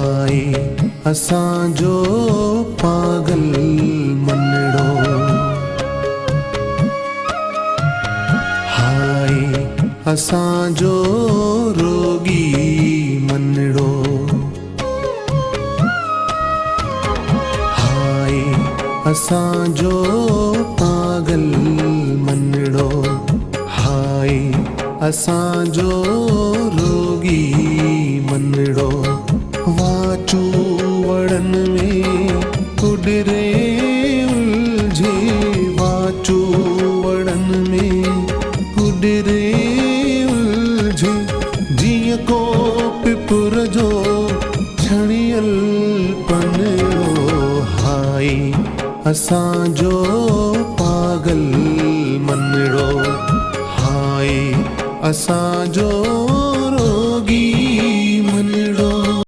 हाय असांजो पागल मनड़ो, हाय असांजो रोगी मनड़ो, हाय असांजो पागल मनड़ो, हाय असांजो रोगी मनड़ो। वाचू वड़न में कुडरे उलझे, वाचू वड़न में कुडरे उलझे, जीअं को पिपुर जो छणियल पनड़ो। हाय असांजो पागल मनड़ो, हाय असांजो